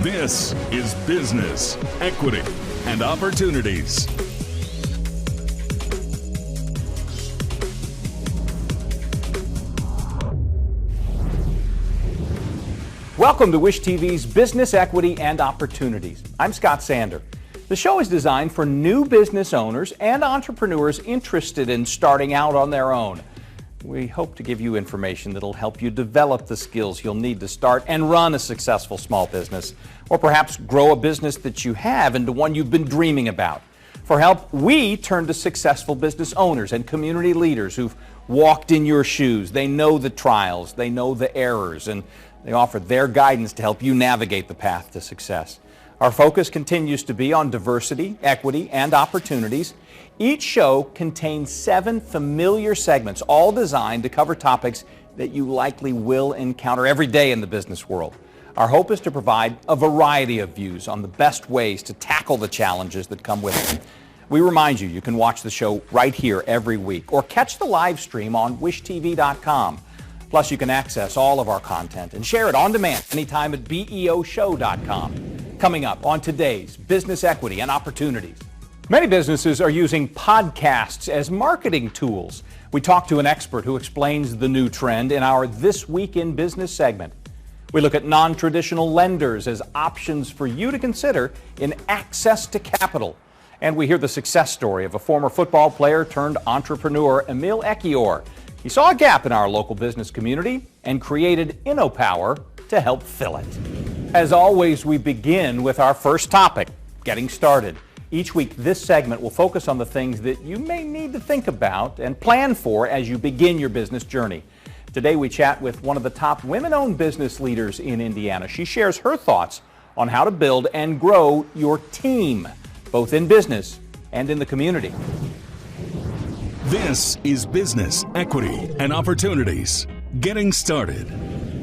This is Business, Equity, and Opportunities. Welcome to Wish TV's Business, Equity, and Opportunities. I'm Scott Sander. The show is designed for new business owners and entrepreneurs interested in starting out on their own. We hope to give you information that'll help you develop the skills you'll need to start and run a successful small business, or perhaps grow a business that you have into one you've been dreaming about. For help, we turn to successful business owners and community leaders who've walked in your shoes. They know the trials, they know the errors, and they offer their guidance to help you navigate the path to success. Our focus continues to be on diversity, equity, and opportunities. Each show contains 7 familiar segments, all designed to cover topics that you likely will encounter every day in the business world. Our hope is to provide a variety of views on the best ways to tackle the challenges that come with it. We remind you, you can watch the show right here every week or catch the live stream on wishtv.com. Plus, you can access all of our content and share it on demand anytime at beoshow.com. Coming up on today's Business, Equity, and Opportunities. Many businesses are using podcasts as marketing tools. We talk to an expert who explains the new trend in our This Week in Business segment. We look at non-traditional lenders as options for you to consider in access to capital. And we hear the success story of a former football player turned entrepreneur, Emil Ekiyor. He saw a gap in our local business community and created InnoPower to help fill it. As always, we begin with our first topic, getting started. Each week, this segment will focus on the things that you may need to think about and plan for as you begin your business journey. Today, we chat with one of the top women-owned business leaders in Indiana. She shares her thoughts on how to build and grow your team, both in business and in the community. This is Business, Equity, and Opportunities. Getting started.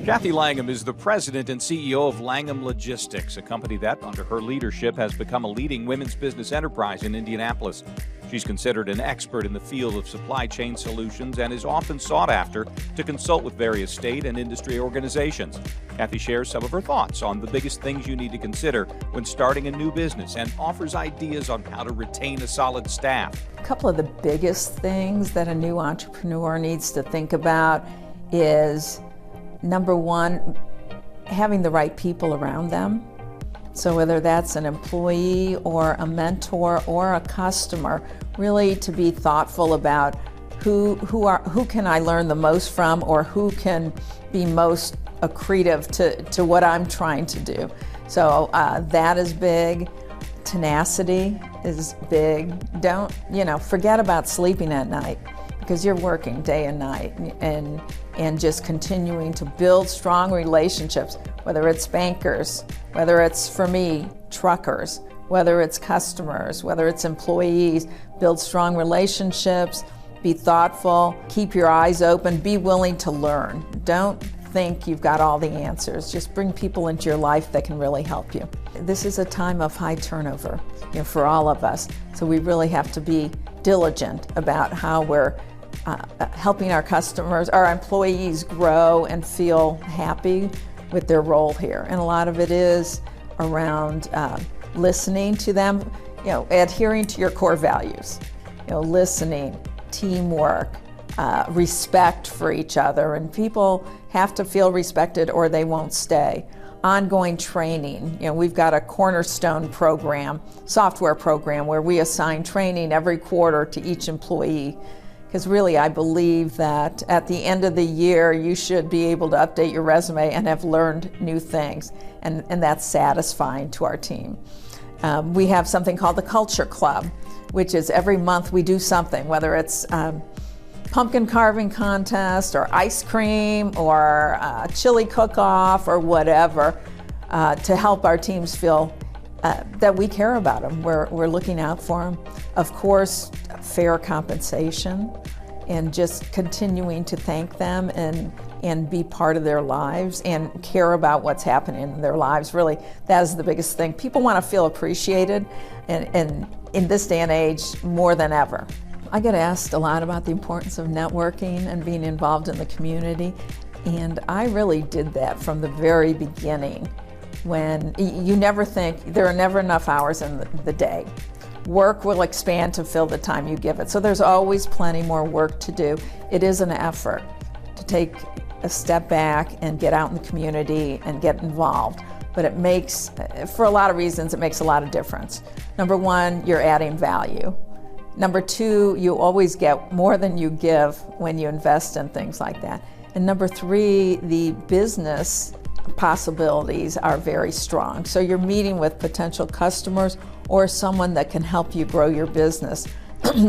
Cathy Langham is the president and CEO of Langham Logistics, a company that, under her leadership, has become a leading women's business enterprise in Indianapolis. She's considered an expert in the field of supply chain solutions and is often sought after to consult with various state and industry organizations. Cathy shares some of her thoughts on the biggest things you need to consider when starting a new business and offers ideas on how to retain a solid staff. A couple of the biggest things that a new entrepreneur needs to think about is, number one, having the right people around them. So whether that's an employee or a mentor or a customer, really to be thoughtful about who can I learn the most from, or who can be most accretive to what I'm trying to do. So that is big. Tenacity is big. Don't, forget about sleeping at night, because you're working day and night, and just continuing to build strong relationships, whether it's bankers, whether it's, for me, truckers, whether it's customers, whether it's employees. Build strong relationships, be thoughtful, keep your eyes open, be willing to learn. Don't think you've got all the answers. Just bring people into your life that can really help you. This is a time of high turnover, for all of us. So we really have to be diligent about how we're helping our customers, our employees grow and feel happy with their role here. And a lot of it is around listening to them, adhering to your core values, listening, teamwork, respect for each other, and people have to feel respected or they won't stay. Ongoing training. We've got a cornerstone program, software program, where we assign training every quarter to each employee. Because really, I believe that at the end of the year, you should be able to update your resume and have learned new things. And that's satisfying to our team. We have something called the Culture Club, which is every month we do something, whether it's pumpkin carving contest or ice cream or chili cook-off or whatever, to help our teams feel that we care about them. We're looking out for them. Of course, fair compensation, and just continuing to thank them and be part of their lives and care about what's happening in their lives. Really, that is the biggest thing. People want to feel appreciated, and in this day and age, more than ever. I get asked a lot about the importance of networking and being involved in the community, and I really did that from the very beginning. when you never think, there are never enough hours in the day. Work will expand to fill the time you give it. So there's always plenty more work to do. It is an effort to take a step back and get out in the community and get involved. But it makes, for a lot of reasons, it makes a lot of difference. Number one, you're adding value. Number two, you always get more than you give when you invest in things like that. And number three, the business possibilities are very strong. So you're meeting with potential customers or someone that can help you grow your business.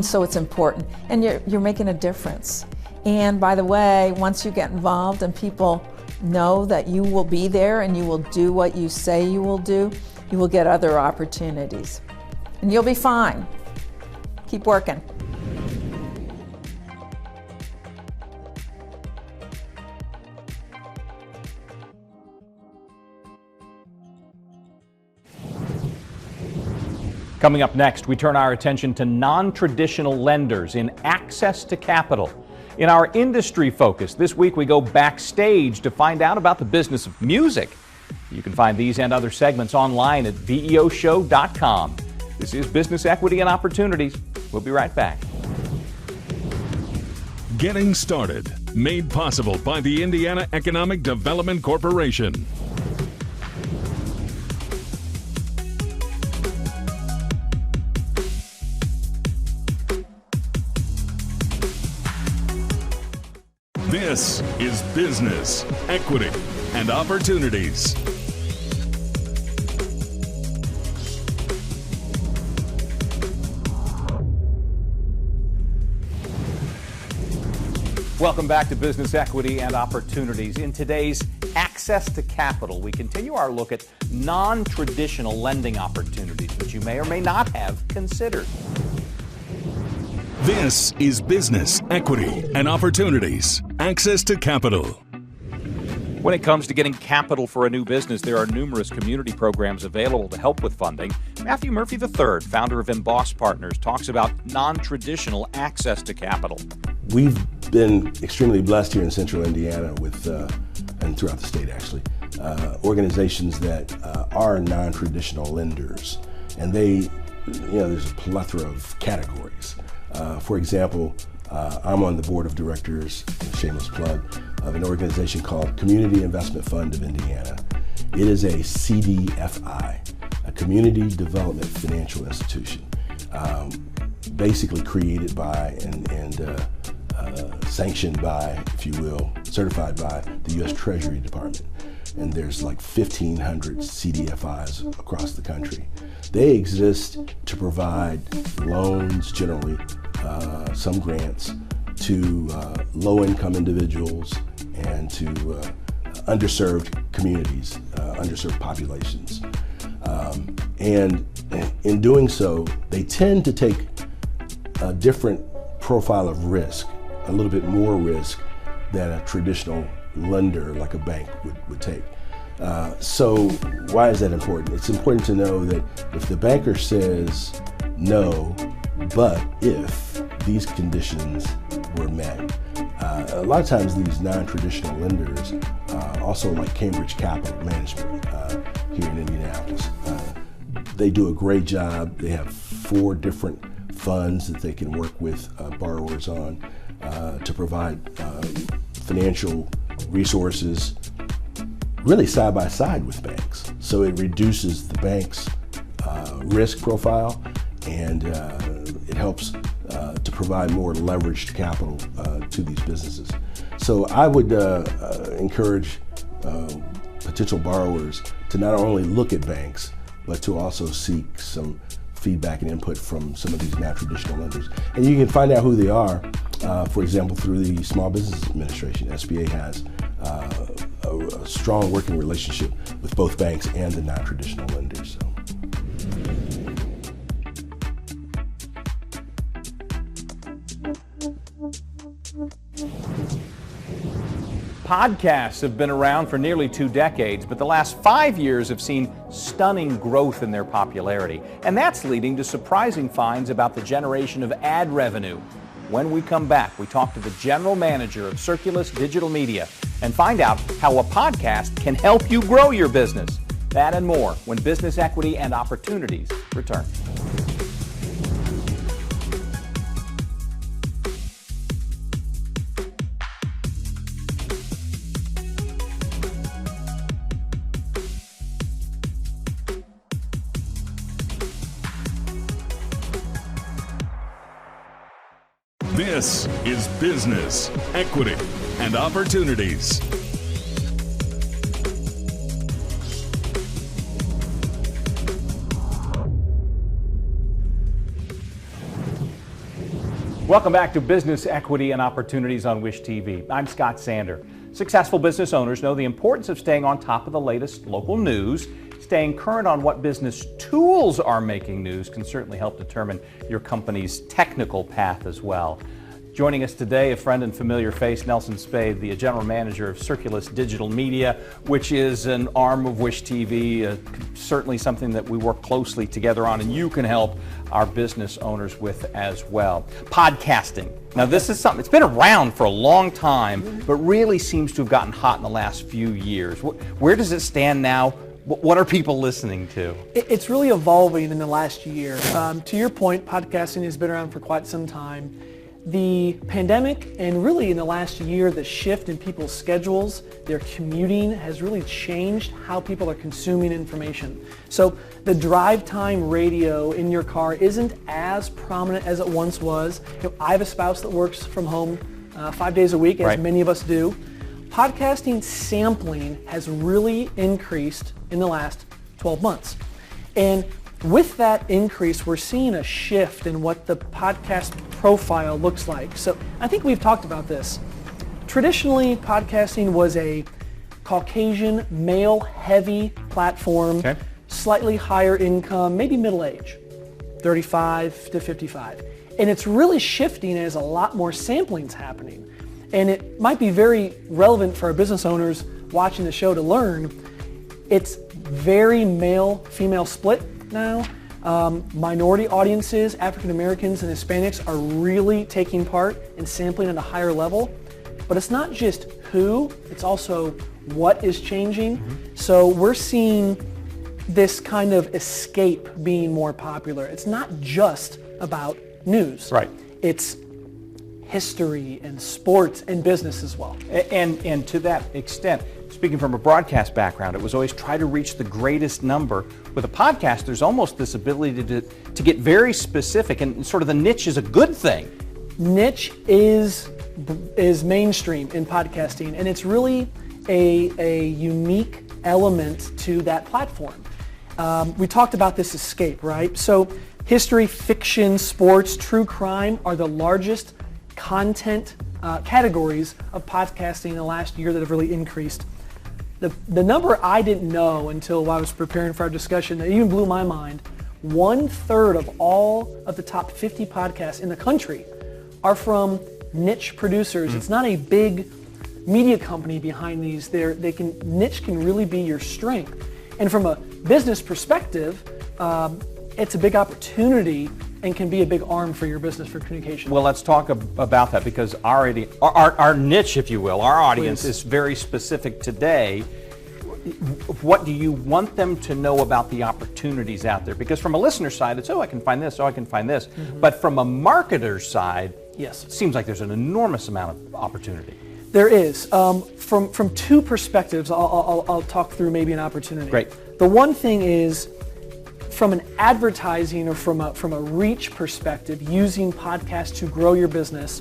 So it's important. And you're making a difference. And by the way, once you get involved and people know that you will be there and you will do what you say you will do, you will get other opportunities. And you'll be fine. Keep working. Coming up next, we turn our attention to non-traditional lenders in access to capital. In our industry focus, this week we go backstage to find out about the business of music. You can find these and other segments online at veoshow.com. This is Business Equity and Opportunities. We'll be right back. Getting started, made possible by the Indiana Economic Development Corporation. This is Business, Equity, and Opportunities. Welcome back to Business Equity and Opportunities. In today's Access to Capital, we continue our look at non-traditional lending opportunities which you may or may not have considered. This is Business, Equity, and Opportunities. Access to capital. When it comes to getting capital for a new business, there are numerous community programs available to help with funding. Matthew Murphy III, founder of Emboss Partners, talks about non-traditional access to capital. We've been extremely blessed here in central Indiana with, and throughout the state actually, organizations that are non-traditional lenders. And they, there's a plethora of categories. For example, I'm on the board of directors, shameless plug, of an organization called Community Investment Fund of Indiana. It is a CDFI, a Community Development Financial Institution, basically created by and sanctioned by, if you will, certified by the U.S. Treasury Department. And there's like 1,500 CDFIs across the country. They exist to provide loans, generally, some grants, to low-income individuals and to underserved communities, underserved populations. And in doing so, they tend to take a different profile of risk, a little bit more risk than a traditional lender like a bank would take. So why is that important? It's important to know that if the banker says no, but if these conditions were met, a lot of times these non-traditional lenders, also like Cambridge Capital Management here in Indianapolis, they do a great job. They have 4 different funds that they can work with borrowers on to provide financial resources really side by side with banks. So it reduces the bank's risk profile and it helps to provide more leveraged capital to these businesses. So I would encourage potential borrowers to not only look at banks, but to also seek some feedback and input from some of these non-traditional lenders. And you can find out who they are, for example, through the Small Business Administration. SBA has a strong working relationship with both banks and the non-traditional lenders. So. Podcasts have been around for nearly 2 decades, but the last 5 years have seen stunning growth in their popularity. And that's leading to surprising finds about the generation of ad revenue. When we come back, we talk to the general manager of Circulus Digital Media and find out how a podcast can help you grow your business. That and more when Business Equity and Opportunities return. This is Business, Equity, and Opportunities. Welcome back to Business, Equity, and Opportunities on Wish TV. I'm Scott Sander. Successful business owners know the importance of staying on top of the latest local news. Staying current on what business tools are making news can certainly help determine your company's technical path as well. Joining us today, a friend and familiar face, Nelson Spade, the general manager of Circulus Digital Media, which is an arm of Wish TV, certainly something that we work closely together on, and you can help our business owners with as well. Podcasting. Now, this is something, it's been around for a long time, but really seems to have gotten hot in the last few years. Where does it stand now? What are people listening to? It's really evolving in the last year. To your point, podcasting has been around for quite some time. The pandemic and really in the last year, the shift in people's schedules, their commuting has really changed how people are consuming information. So the drive time radio in your car isn't as prominent as it once was. I have a spouse that works from home 5 days a week, as many of us do. Podcasting sampling has really increased in the last 12 months. And with that increase, we're seeing a shift in what the podcast profile looks like. So I think we've talked about this. Traditionally, podcasting was a Caucasian, male-heavy platform, slightly higher income, maybe middle age, 35 to 55. And it's really shifting as a lot more sampling's happening. And it might be very relevant for our business owners watching the show to learn. It's very male-female split now. Minority audiences, African Americans and Hispanics are really taking part in sampling at a higher level. But it's not just who, it's also what is changing. So we're seeing this kind of escape being more popular. It's not just about news. It's history and sports and business as well. And to that extent, speaking from a broadcast background, it was always try to reach the greatest number. With a podcast, there's almost this ability to get very specific, and sort of the niche is a good thing. Niche is mainstream in podcasting, and it's really a unique element to that platform. We talked about this escape, right? So history, fiction, sports, true crime are the largest content categories of podcasting in the last year that have really increased. The number I didn't know until I was preparing for our discussion, that even blew my mind, 1/3 of all of the top 50 podcasts in the country are from niche producers. It's not a big media company behind these. Niche can really be your strength. And from a business perspective, it's a big opportunity and can be a big arm for your business for communication. Well, let's talk about that, because our niche, if you will, our audience is very specific today. What do you want them to know about the opportunities out there? Because from a listener side, it's, I can find this, I can find this. But from a marketer's side, it seems like there's an enormous amount of opportunity. There is. From two perspectives, I'll talk through maybe an opportunity. Great. The one thing is, from an advertising or from a reach perspective, using podcasts to grow your business,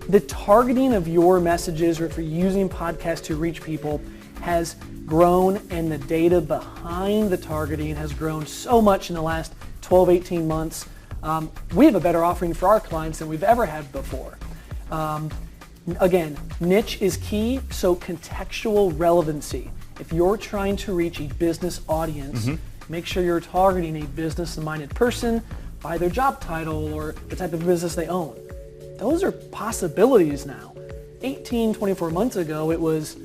the targeting of your messages, or if you're using podcasts to reach people, has grown, and the data behind the targeting has grown so much in the last 12, 18 months. We have a better offering for our clients than we've ever had before. Again, niche is key, so contextual relevancy. If you're trying to reach a business audience, make sure you're targeting a business-minded person by their job title or the type of business they own. Those are possibilities now. 18, 24 months ago, it was,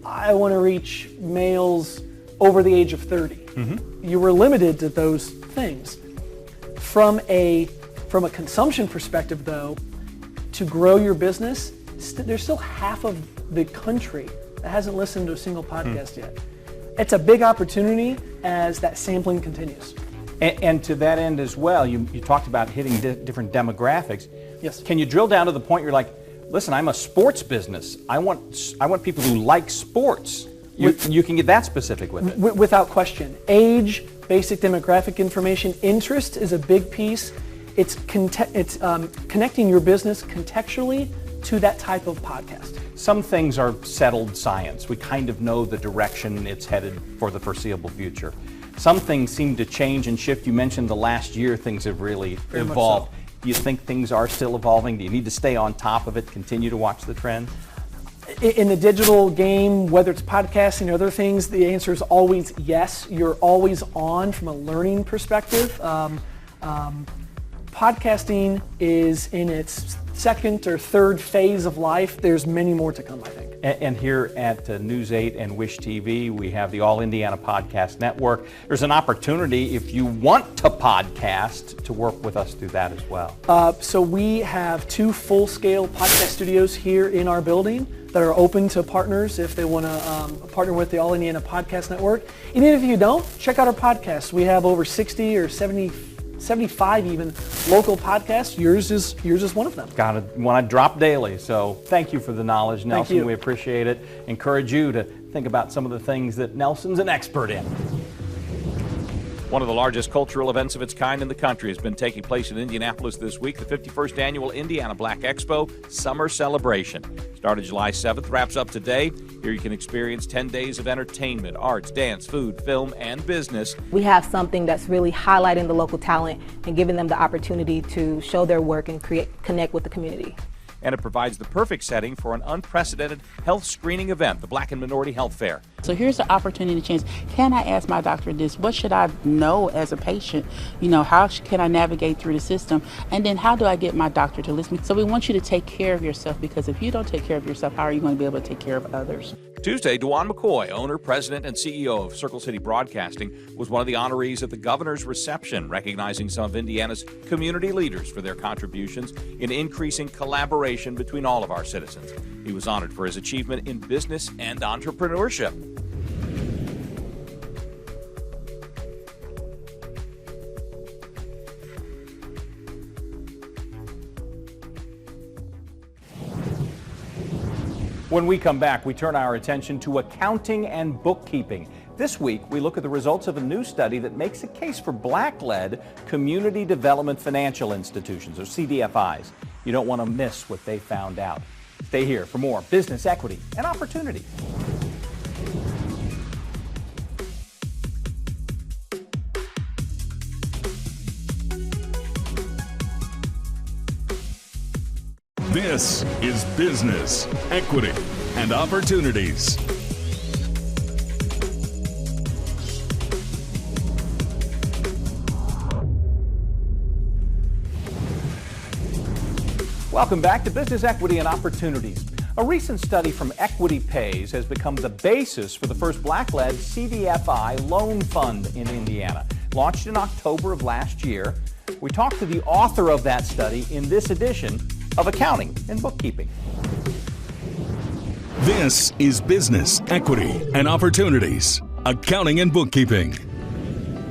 I want to reach males over the age of 30. You were limited to those things. From a consumption perspective, though, to grow your business, there's still half of the country that hasn't listened to a single podcast yet. it's a big opportunity as that sampling continues. And to that end as well, you talked about hitting different demographics. Yes. Can you drill down to the point you're like, listen, I'm a sports business. I want people who like sports. You can get that specific with it. Without question. Age, basic demographic information, interest is a big piece. It's connecting your business contextually to that type of podcast. Some things are settled science. We kind of know the direction it's headed for the foreseeable future. Some things seem to change and shift. You mentioned the last year things have really evolved. Do you think things are still evolving? Do you need to stay on top of it, continue to watch the trend? In the digital game, whether it's podcasting or other things, the answer is always yes. You're always on from a learning perspective. Podcasting is in its second or third phase of life. There's many more to come, I think. And here at News 8 and Wish TV, we have the All Indiana Podcast Network. There's an opportunity, if you want to podcast, to work with us through that as well. So we have 2 full-scale podcast studios here in our building that are open to partners if they want to partner with the All Indiana Podcast Network. Even if you don't, check out our podcasts. We have over 60 or 75 even local podcasts. Yours is one of them. Got to want to drop daily. So thank you for the knowledge, Nelson. Thank you. We appreciate it. Encourage you to think about some of the things that Nelson's an expert in. One of the largest cultural events of its kind in the country has been taking place in Indianapolis this week, the 51st Annual Indiana Black Expo Summer Celebration. Started July 7th, wraps up today. Here you can experience 10 days of entertainment, arts, dance, food, film, and business. We have something that's really highlighting the local talent and giving them the opportunity to show their work and connect with the community. And it provides the perfect setting for an unprecedented health screening event, the Black and Minority Health Fair. So here's the opportunity to change. Can I ask my doctor this? What should I know as a patient? How can I navigate through the system? And then how do I get my doctor to listen? So we want you to take care of yourself, because if you don't take care of yourself, how are you going to be able to take care of others? Tuesday, Dewan McCoy, owner, president, and CEO of Circle City Broadcasting, was one of the honorees at the governor's reception, recognizing some of Indiana's community leaders for their contributions in increasing collaboration between all of our citizens. He was honored for his achievement in business and entrepreneurship. When we come back, we turn our attention to accounting and bookkeeping. This week, we look at the results of a new study that makes a case for Black-led community development financial institutions, or CDFIs. You don't want to miss what they found out. Stay here for more business, equity, and opportunity. This is Business, Equity, and Opportunities. Welcome back to Business, Equity, and Opportunities. A recent study from Equity Pays has become the basis for the first Black-led CDFI loan fund in Indiana. Launched in October of last year, we talked to the author of that study in this edition of Accounting and Bookkeeping. This is Business, Equity, and Opportunities. Accounting and Bookkeeping.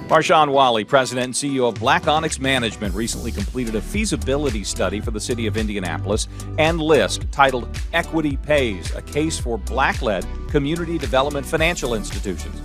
Marshawn Wolley, president and CEO of Black Onyx Management, recently completed a feasibility study for the city of Indianapolis and LISC titled Equity Pays, a case for Black-led community development financial institutions.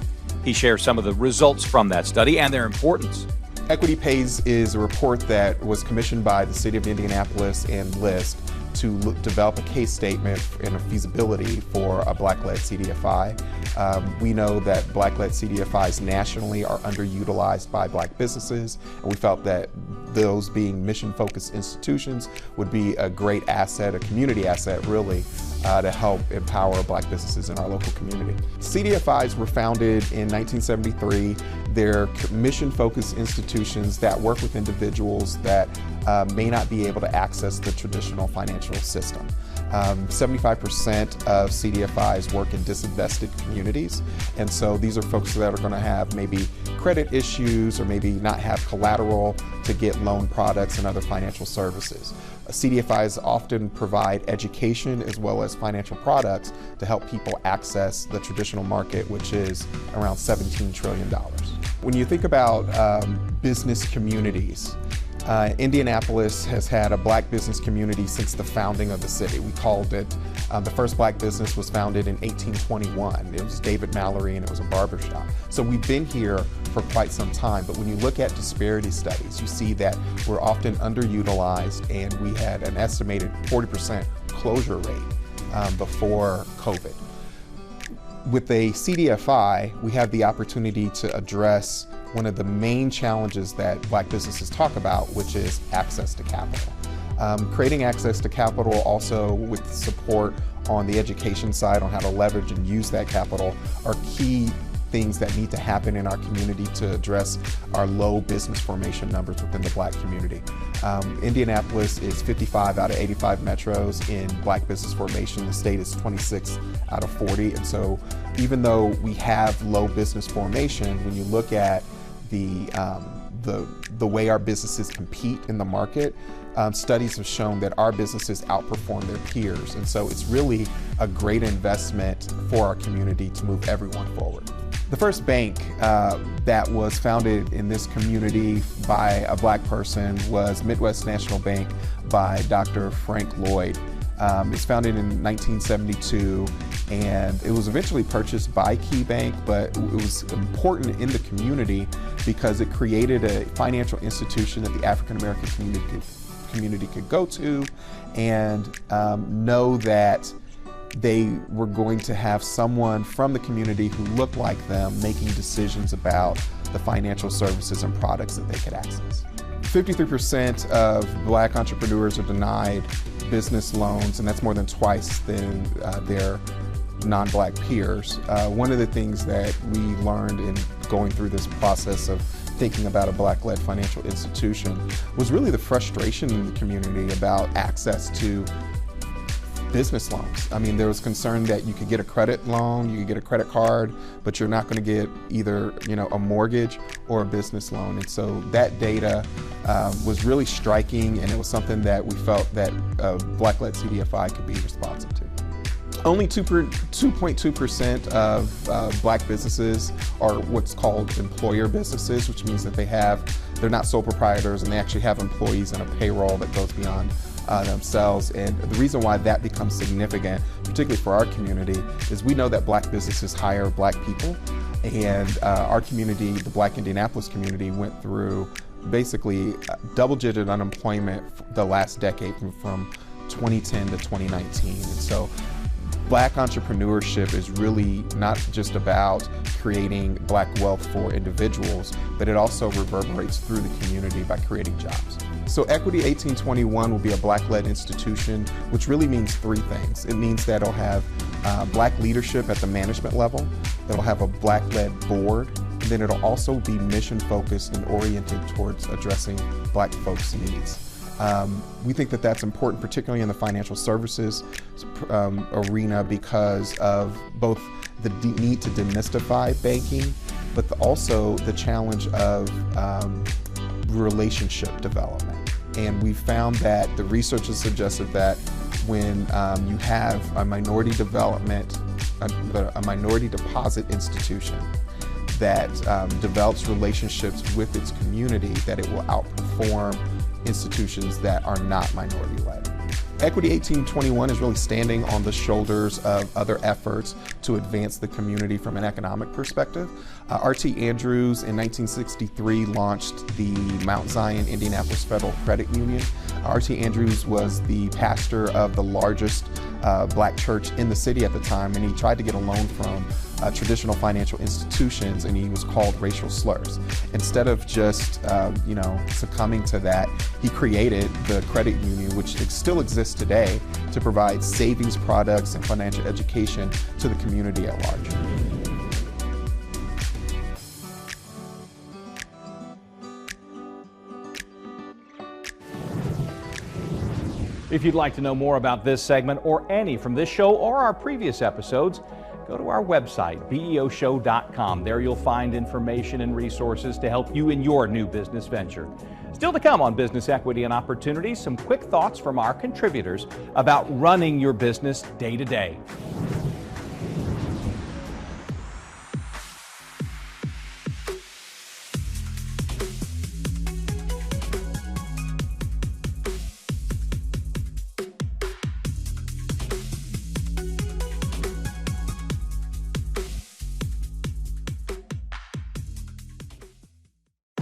He shares some of the results from that study and their importance. Equity Pays is a report that was commissioned by the City of Indianapolis and LISC to develop a case statement and a feasibility for a Black-led CDFI. We know that Black-led CDFIs nationally are underutilized by Black businesses, and we felt that those being mission-focused institutions would be a great asset, a community asset really, to help empower Black businesses in our local community. CDFIs were founded in 1973. They're mission-focused institutions that work with individuals that may not be able to access the traditional financial system. 75% of CDFIs work in disinvested communities, and so these are folks that are going to have maybe credit issues or maybe not have collateral to get loan products and other financial services. CDFIs often provide education as well as financial products to help people access the traditional market, which is around $17 trillion. When you think about business communities, Indianapolis has had a black business community since the founding of the city. We called it, the first black business was founded in 1821. It was David Mallory, and it was a barbershop. So we've been here for quite some time, but when you look at disparity studies, you see that we're often underutilized, and we had an estimated 40% closure rate before COVID. With a CDFI, we have the opportunity to address one of the main challenges that black businesses talk about, which is access to capital. Creating access to capital, also with support on the education side on how to leverage and use that capital, are key things that need to happen in our community to address our low business formation numbers within the black community. Indianapolis is 55 out of 85 metros in black business formation. The state is 26 out of 40. And so even though we have low business formation, when you look at the way our businesses compete in the market, studies have shown that our businesses outperform their peers. And so it's really a great investment for our community to move everyone forward. The first bank that was founded in this community by a black person was Midwest National Bank by Dr. Frank Lloyd. It's founded in 1972, and it was eventually purchased by Key Bank, but it was important in the community because it created a financial institution that the African American community could go to and know that they were going to have someone from the community who looked like them making decisions about the financial services and products that they could access. 53% of black entrepreneurs are denied business loans, and that's more than twice than their non-black peers. One of the things that we learned in going through this process of thinking about a black-led financial institution was really the frustration in the community about access to business loans. I mean, there was concern that you could get a credit loan, you could get a credit card, but you're not going to get either, a mortgage or a business loan. And so that data was really striking, and it was something that we felt that black-led CDFI could be responsive to. Only 2.2% of black businesses are what's called employer businesses, which means that they're not sole proprietors, and they actually have employees and a payroll that goes beyond themselves. And the reason why that becomes significant, particularly for our community, is we know that black businesses hire black people, and our community, the Black Indianapolis community, went through basically double-digit unemployment the last decade from 2010 to 2019. And so black entrepreneurship is really not just about creating black wealth for individuals, but it also reverberates through the community by creating jobs. So Equity 1821 will be a black-led institution, which really means three things. It means that it'll have black leadership at the management level, it'll have a black-led board, and then it'll also be mission-focused and oriented towards addressing black folks' needs. We think that that's important, particularly in the financial services arena, because of both the need to demystify banking, but also the challenge of relationship development. And we found that the research has suggested that when you have a minority development, a minority deposit institution that develops relationships with its community, that it will outperform institutions that are not minority-led. Equity 1821 is really standing on the shoulders of other efforts to advance the community from an economic perspective. R.T. Andrews in 1963 launched the Mount Zion Indianapolis Federal Credit Union. R.T. Andrews was the pastor of the largest black church in the city at the time, and he tried to get a loan from traditional financial institutions, and he was called racial slurs. Instead of just succumbing to that, he created the credit union, which still exists today, to provide savings products and financial education to the community at large. If you'd like to know more about this segment or any from this show or our previous episodes, go to our website, beoshow.com. There you'll find information and resources to help you in your new business venture. Still to come on Business Equity and Opportunities, some quick thoughts from our contributors about running your business day to day.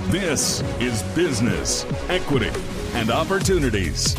This is Business, Equity, and Opportunities.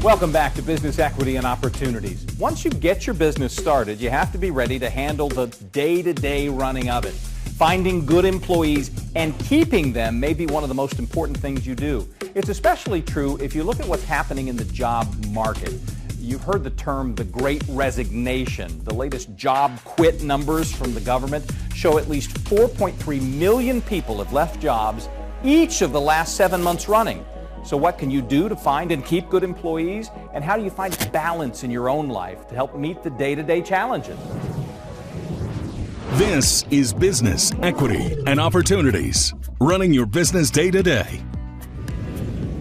Welcome back to Business Equity and Opportunities. Once you get your business started, you have to be ready to handle the day-to-day running of it. Finding good employees and keeping them may be one of the most important things you do. It's especially true if you look at what's happening in the job market. You've heard the term the Great Resignation. The latest job quit numbers from the government show at least 4.3 million people have left jobs each of the last 7 months running. So what can you do to find and keep good employees? And how do you find balance in your own life to help meet the day-to-day challenges? This is Business, Equity, and Opportunities. Running your business day to day.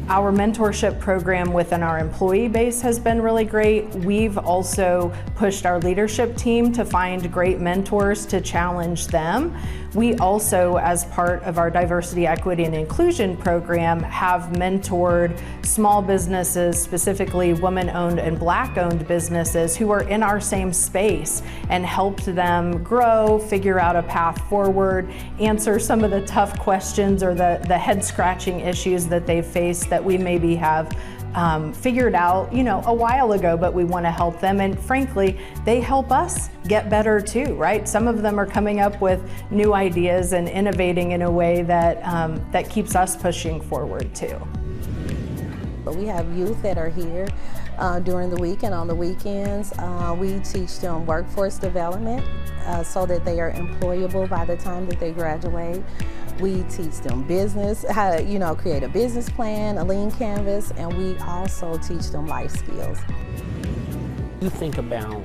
Our mentorship program within our employee base has been really great. We've also pushed our leadership team to find great mentors to challenge them. We also, as part of our diversity, equity, and inclusion program, have mentored small businesses, specifically women-owned and Black-owned businesses who are in our same space, and helped them grow, figure out a path forward, answer some of the tough questions or the head-scratching issues that they've faced that we maybe have figured out, a while ago, but we want to help them. And frankly, they help us get better too, right? Some of them are coming up with new ideas and innovating in a way that, that keeps us pushing forward too. But we have youth that are here during the week and on the weekends. We teach them workforce development so that they are employable by the time that they graduate. We teach them business, how to, create a business plan, a lean canvas, and we also teach them life skills. You think about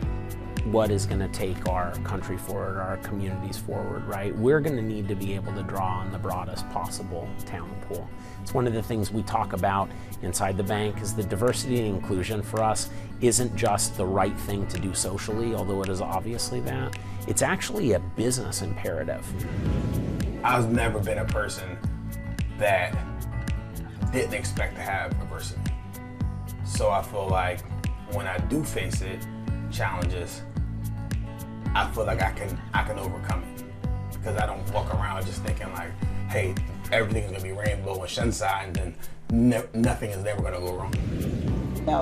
what is going to take our country forward, our communities forward, right? We're going to need to be able to draw on the broadest possible talent pool. It's one of the things we talk about inside the bank is the diversity and inclusion for us isn't just the right thing to do socially, although it is obviously that. It's actually a business imperative. I've never been a person that didn't expect to have adversity. So I feel like when I do face it, challenges, I feel like I can overcome it. Because I don't walk around just thinking like, hey, everything's gonna be rainbow and sunshine, and nothing is ever gonna go wrong.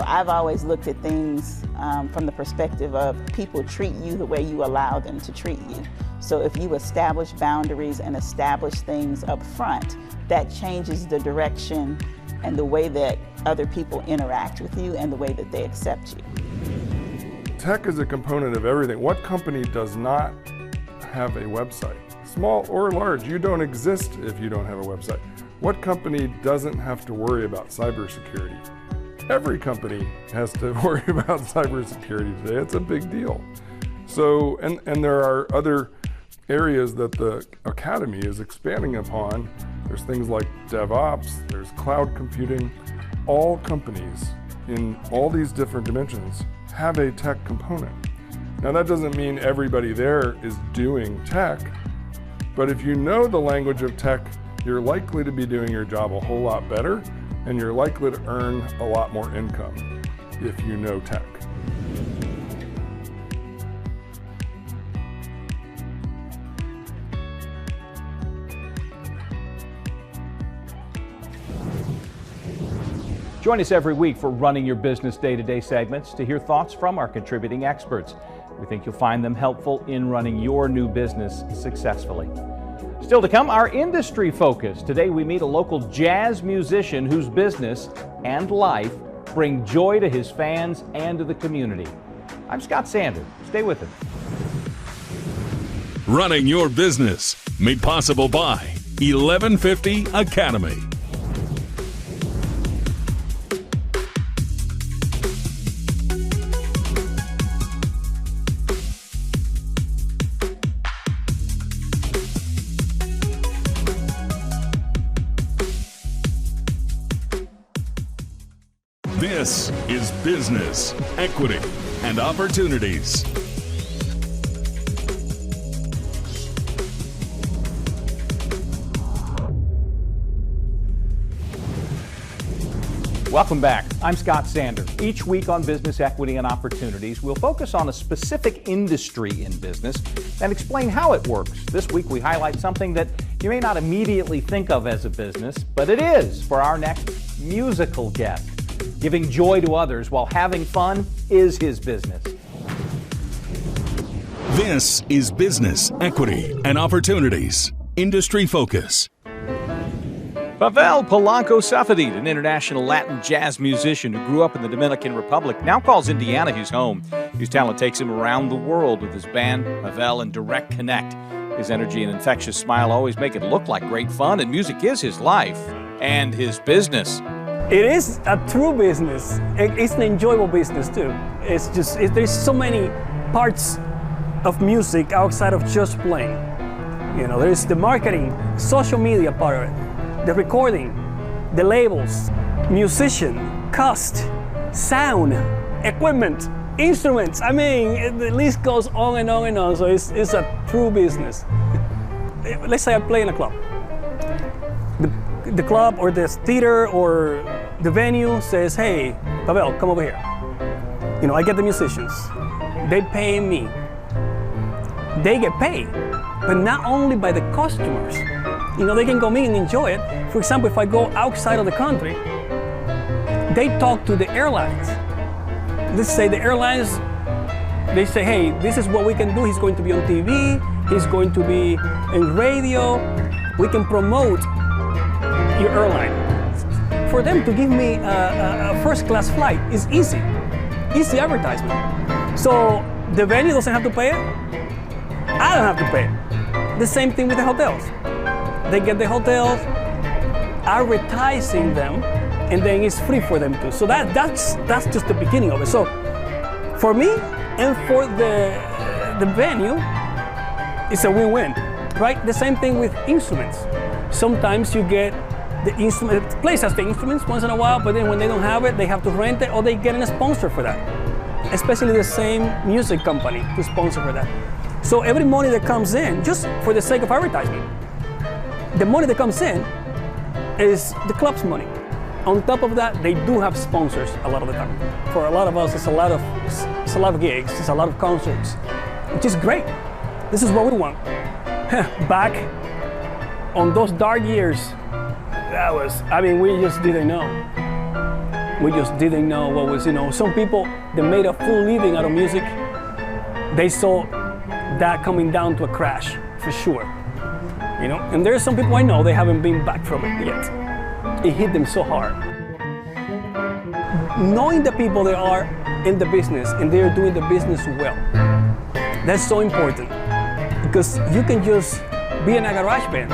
I've always looked at things from the perspective of people treat you the way you allow them to treat you. So if you establish boundaries and establish things up front, that changes the direction and the way that other people interact with you and the way that they accept you. Tech is a component of everything. What company does not have a website? Small or large, you don't exist if you don't have a website. What company doesn't have to worry about cybersecurity? Every company has to worry about cybersecurity today. It's a big deal. So, and there are other areas that the Academy is expanding upon. There's things like DevOps, there's cloud computing. All companies in all these different dimensions have a tech component. Now that doesn't mean everybody there is doing tech, but if you know the language of tech, you're likely to be doing your job a whole lot better, and you're likely to earn a lot more income if you know tech. Join us every week for Running Your Business Day-to-Day segments to hear thoughts from our contributing experts. We think you'll find them helpful in running your new business successfully. Still to come, our industry focus. Today we meet a local jazz musician whose business and life bring joy to his fans and to the community. I'm Scott Sander. Stay with us. Running your business, made possible by 1150 Academy. This is Business, Equity, and Opportunities. Welcome back. I'm Scott Sander. Each week on Business, Equity, and Opportunities, we'll focus on a specific industry in business and explain how it works. This week, we highlight something that you may not immediately think of as a business, but it is for our next musical guest. Giving joy to others while having fun is his business. This is Business, Equity, and Opportunities. Industry Focus. Pavel Polanco-Safadit, an international Latin jazz musician who grew up in the Dominican Republic, now calls Indiana his home. His talent takes him around the world with his band, Pavel and Direct Connect. His energy and infectious smile always make it look like great fun, and music is his life and his business. It is a true business. It's an enjoyable business too. It's just, there's so many parts of music outside of just playing. You know, there's the marketing, social media part of it, the recording, the labels, musician, cost, sound, equipment, instruments. I mean, the list goes on and on and on. So it's a true business. Let's say I play in a club. The club or the theater or the venue says, hey, Pavel, come over here. You know, I get the musicians. They pay me. They get paid, but not only by the customers. You know, they can come in and enjoy it. For example, if I go outside of the country, they talk to the airlines. Let's say the airlines, they say, hey, this is what we can do. He's going to be on TV. He's going to be in radio. We can promote your airline. For them to give me a first-class flight is easy advertisement. So the venue doesn't have to pay it. I don't have to pay it. The same thing with the hotels. They get the hotels, advertising them, and then it's free for them too. So that's just the beginning of it. So for me and for the venue, it's a win-win, right? The same thing with instruments. Sometimes you get the instrument, the place has the instruments once in a while, but then when they don't have it, they have to rent it or they get a sponsor for that. Especially the same music company to sponsor for that. So every money that comes in, just for the sake of advertising, the money that comes in is the club's money. On top of that, they do have sponsors a lot of the time. For a lot of us, it's a lot of gigs, it's a lot of concerts, which is great. This is what we want. Back on those dark years, we just didn't know. We just didn't know what was, some people that made a full living out of music, they saw that coming down to a crash, for sure. And there's some people I know, they haven't been back from it yet. It hit them so hard. Knowing the people that are in the business and they're doing the business well, that's so important. Because you can just be in a garage band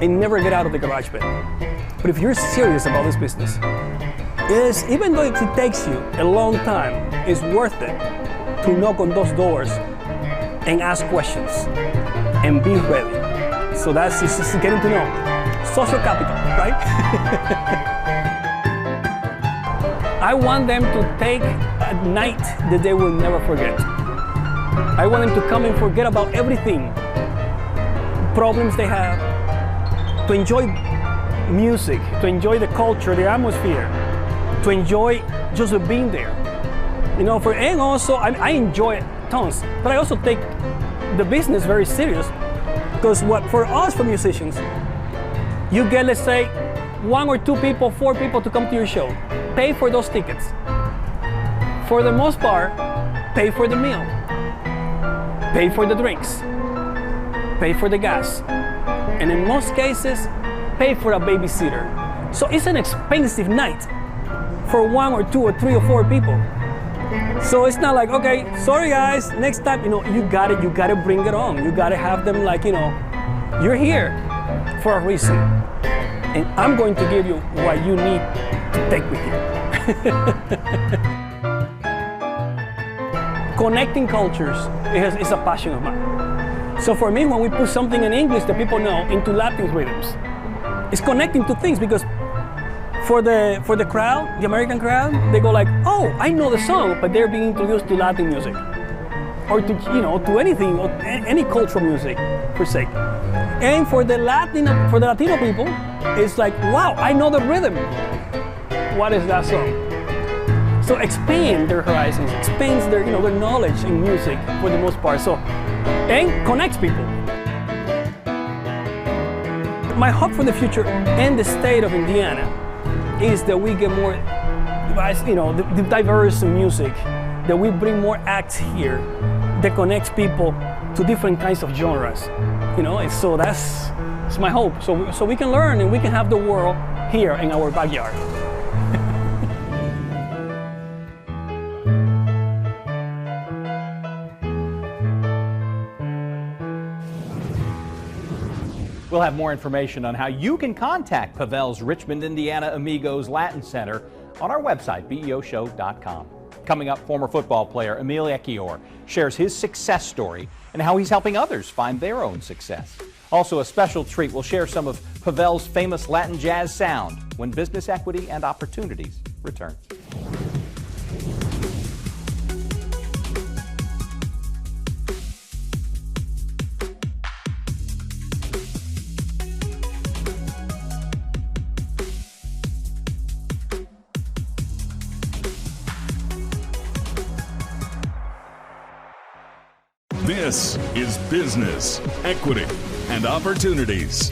and never get out of the garage band. But if you're serious about this business, even though it takes you a long time, it's worth it to knock on those doors and ask questions and be ready. So that's just getting to know. Social capital, right? I want them to take a night that they will never forget. I want them to come and forget about everything, problems they have, to enjoy music, to enjoy the culture, the atmosphere, to enjoy just being there. And also I enjoy it tons, but I also take the business very serious, because for us musicians, you get, let's say, 1 or 2 people, 4 people to come to your show. Pay for those tickets. For the most part, pay for the meal, pay for the drinks, pay for the gas, and in most cases, pay for a babysitter. So it's an expensive night for 1 or 2 or 3 or 4 people. So it's not like, okay, sorry guys, next time, you gotta bring it on. You gotta have them like, you're here for a reason. And I'm going to give you what you need to take with you. Connecting cultures is a passion of mine. So for me, when we put something in English that people know into Latin rhythms, it's connecting to things, because for the crowd, the American crowd, they go like, oh, I know the song, but they're being introduced to Latin music, or to, you know, to anything, or any cultural music per se. And for the Latino people, it's like, wow, I know the rhythm. What is that song? So expand their horizons, expands their, you know, their knowledge in music for the most part. So, and connects people. My hope for the future and the state of Indiana is that we get more, you know, the diverse music, that we bring more acts here that connects people to different kinds of genres, you know. And so that's my hope. So we can learn and we can have the world here in our backyard. We'll have more information on how you can contact Pavel's Richmond, Indiana Amigos Latin Center on our website, beoshow.com. Coming up, former football player Emil Ekiyor shares his success story and how he's helping others find their own success. Also, a special treat, we'll share some of Pavel's famous Latin jazz sound when Business Equity and Opportunities return. This is Business, Equity, and Opportunities.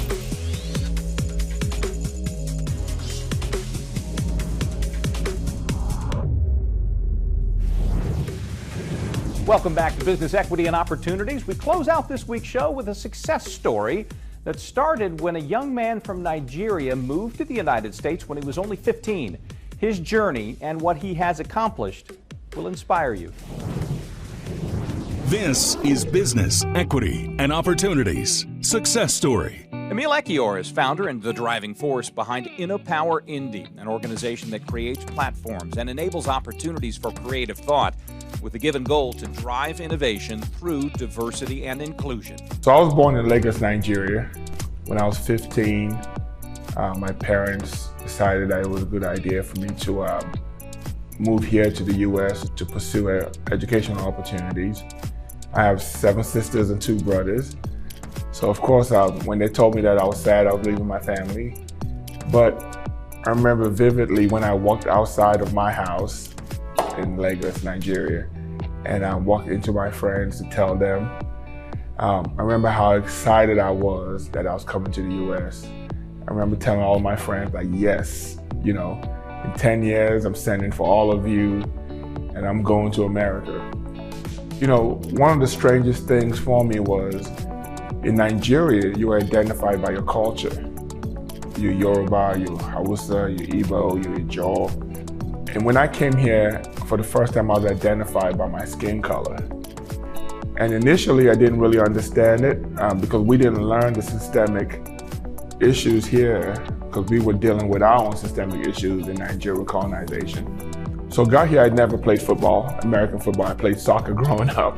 Welcome back to Business, Equity, and Opportunities. We close out this week's show with a success story that started when a young man from Nigeria moved to the United States when he was only 15. His journey and what he has accomplished will inspire you. This is Business, Equity, and Opportunities Success Story. Emil Ekiyor is founder and the driving force behind InnoPower Indy, an organization that creates platforms and enables opportunities for creative thought with the given goal to drive innovation through diversity and inclusion. So I was born in Lagos, Nigeria. When I was 15, my parents decided that it was a good idea for me to move here to the U.S. to pursue educational opportunities. I have 7 sisters and 2 brothers. So of course, when they told me that, I was sad I was leaving my family. But I remember vividly when I walked outside of my house in Lagos, Nigeria, and I walked into my friends to tell them. I remember how excited I was that I was coming to the U.S. I remember telling all my friends, like, yes, you know, in 10 years, I'm sending for all of you, and I'm going to America. You know, one of the strangest things for me was, in Nigeria, you are identified by your culture. You're Yoruba, you're Hausa, you're Igbo, you're Ijaw. And when I came here, for the first time, I was identified by my skin color. And initially, I didn't really understand it because we didn't learn the systemic issues here, because we were dealing with our own systemic issues in Nigeria colonization. So I got here, I'd never played football, American football. I played soccer growing up.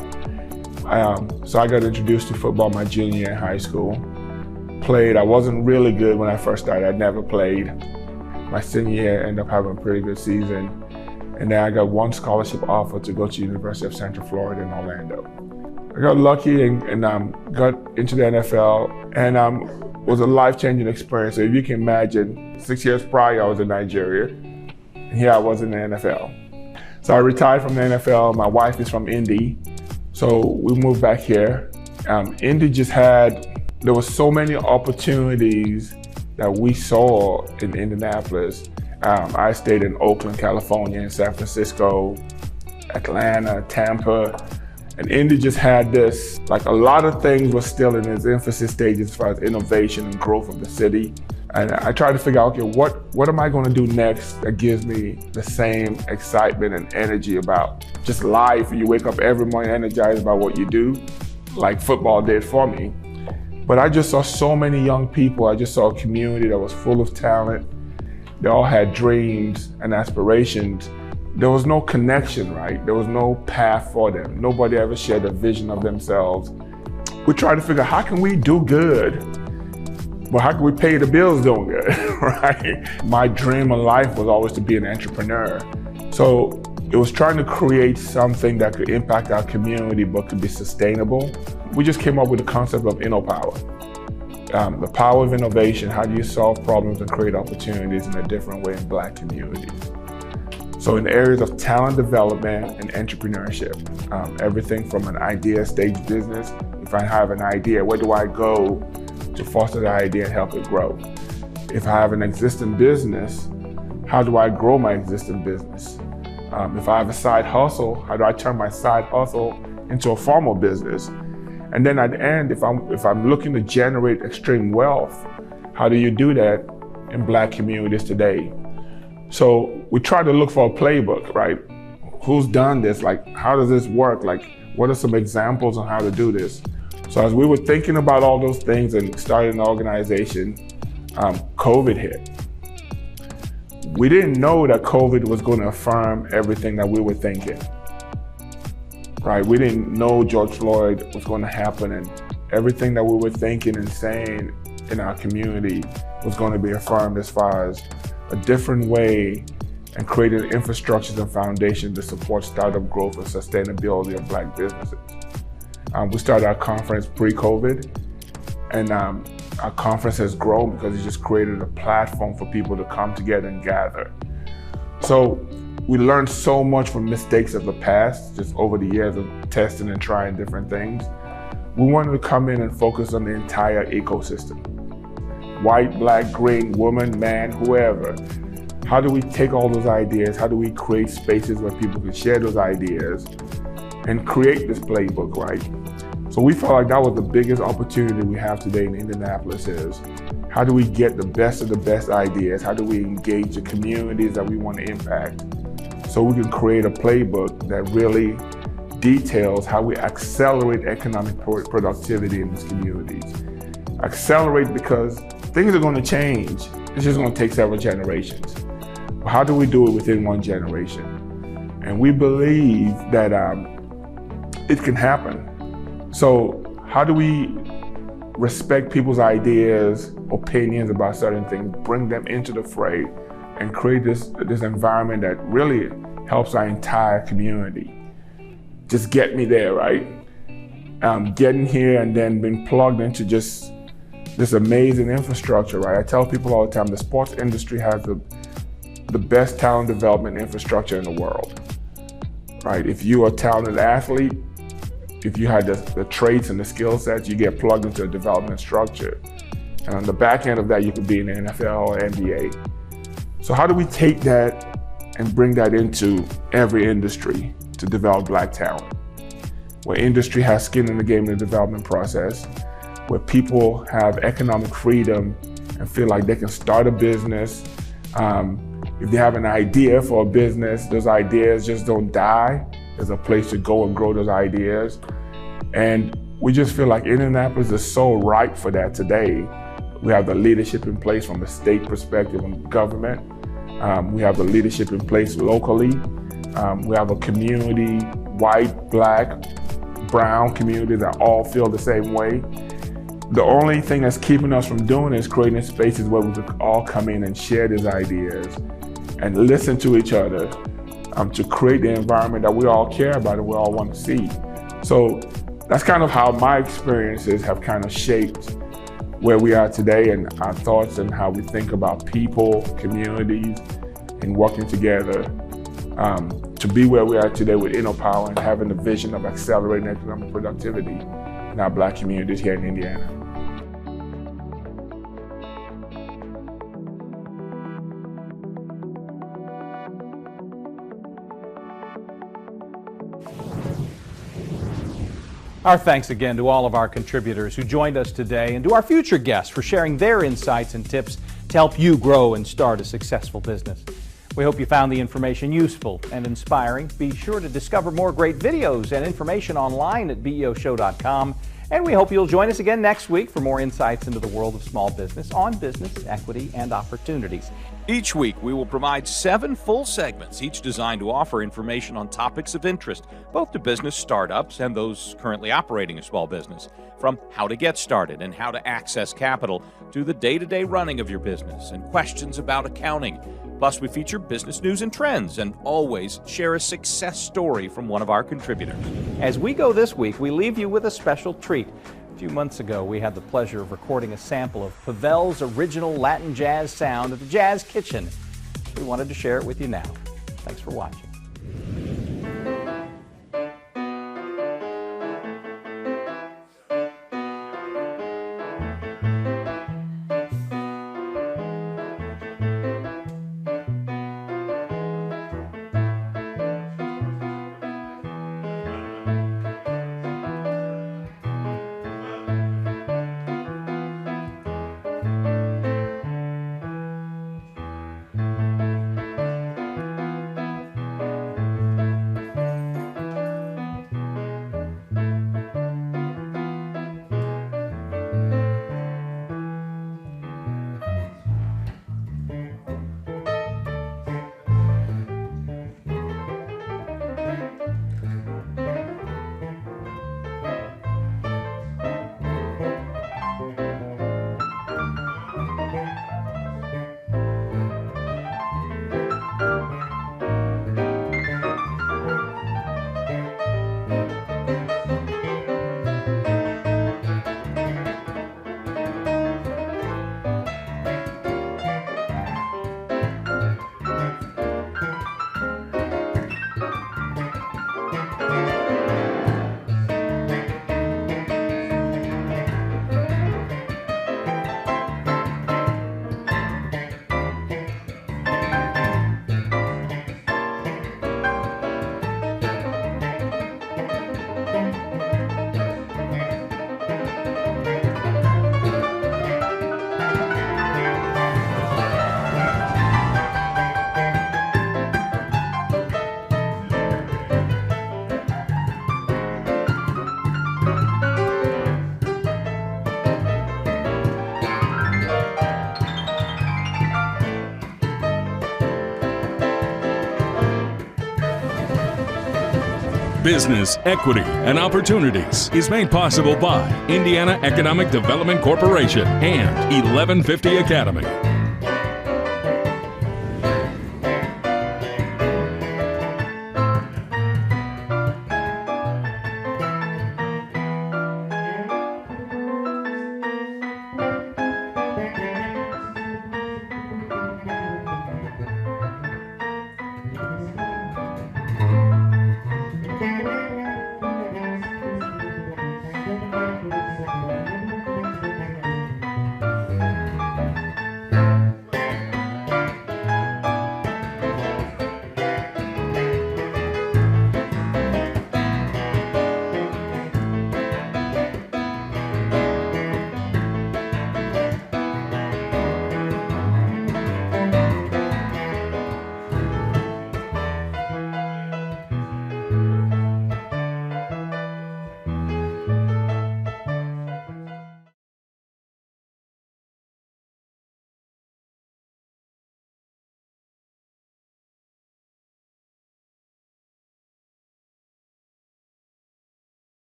So I got introduced to football my junior year in high school. I wasn't really good when I first started. I'd never played. My senior year, I ended up having a pretty good season. And then I got one scholarship offer to go to University of Central Florida in Orlando. I got lucky and got into the NFL, and was a life-changing experience. So if you can imagine, 6 years prior, I was in Nigeria, and here I was in the NFL. So I retired from the NFL. My wife is from Indy, so we moved back here. Indy just there was so many opportunities that we saw in Indianapolis. I stayed in Oakland, California, in San Francisco, Atlanta, Tampa, and Indy just had this, like, a lot of things were still in its infancy stages as far as innovation and growth of the city. And I tried to figure out, okay, what am I going to do next that gives me the same excitement and energy about just life? You wake up every morning energized about what you do, like football did for me. But I just saw so many young people. I just saw a community that was full of talent. They all had dreams and aspirations. There was no connection, right? There was no path for them. Nobody ever shared a vision of themselves. We tried to figure out how can we do good, but how can we pay the bills doing good, right? My dream in life was always to be an entrepreneur. So it was trying to create something that could impact our community but could be sustainable. We just came up with the concept of InnoPower. The power of innovation, how do you solve problems and create opportunities in a different way in Black communities? So in the areas of talent development and entrepreneurship, everything from an idea stage business, if I have an idea, where do I go to foster that idea and help it grow? If I have an existing business, how do I grow my existing business? If I have a side hustle, how do I turn my side hustle into a formal business? And then at the end, if I'm looking to generate extreme wealth, how do you do that in Black communities today? So we try to look for a playbook, right? Who's done this? Like, how does this work? Like, what are some examples on how to do this? So as we were thinking about all those things and starting an organization, COVID hit. We didn't know that COVID was going to affirm everything that we were thinking. Right, we didn't know George Floyd was going to happen, and everything that we were thinking and saying in our community was going to be affirmed as far as a different way and creating infrastructures and foundations to support startup growth and sustainability of Black businesses. We started our conference pre-COVID, and our conference has grown because it just created a platform for people to come together and gather. So we learned so much from mistakes of the past, just over the years of testing and trying different things. We wanted to come in and focus on the entire ecosystem. White, Black, green, woman, man, whoever. How do we take all those ideas? How do we create spaces where people can share those ideas and create this playbook, right? So we felt like that was the biggest opportunity we have today in Indianapolis is, how do we get the best of the best ideas? How do we engage the communities that we want to impact? So we can create a playbook that really details how we accelerate economic productivity in these communities. Accelerate because things are going to change. It's just going to take several generations. But how do we do it within one generation? And we believe that it can happen. So how do we respect people's ideas, opinions about certain things, bring them into the fray, and create this environment that really helps our entire community? Just get me there, right? Getting here and then being plugged into just this amazing infrastructure, right? I tell people all the time, the sports industry has the best talent development infrastructure in the world, right? If you are a talented athlete, if you had the traits and the skill sets, you get plugged into a development structure. And on the back end of that, you could be in the NFL or NBA. So how do we take that and bring that into every industry to develop Black talent? Where industry has skin in the game in the development process, where people have economic freedom and feel like they can start a business. If they have an idea for a business, those ideas just don't die. There's a place to go and grow those ideas. And we just feel like Indianapolis is so ripe for that today. We have the leadership in place from a state perspective and government. We have the leadership in place locally. We have a community, white, Black, brown community that all feel the same way. The only thing that's keeping us from doing is creating spaces where we could all come in and share these ideas and listen to each other to create the environment that we all care about and we all want to see. So that's kind of how my experiences have kind of shaped where we are today and our thoughts and how we think about people, communities, and working together to be where we are today with InnoPower and having the vision of accelerating economic productivity in our Black communities here in Indiana. Our thanks again to all of our contributors who joined us today and to our future guests for sharing their insights and tips to help you grow and start a successful business. We hope you found the information useful and inspiring. Be sure to discover more great videos and information online at beoshow.com And we hope you'll join us again next week for more insights into the world of small business on business, equity, and opportunities. Each week, we will provide 7 full segments, each designed to offer information on topics of interest, both to business startups and those currently operating a small business. From how to get started and how to access capital to the day-to-day running of your business and questions about accounting. Plus, we feature business news and trends and always share a success story from one of our contributors. As we go this week, we leave you with a special treat. A few months ago, we had the pleasure of recording a sample of Pavel's original Latin jazz sound at the Jazz Kitchen. We wanted to share it with you now. Thanks for watching. Business, Equity, and Opportunities is made possible by Indiana Economic Development Corporation and 1150 Academy.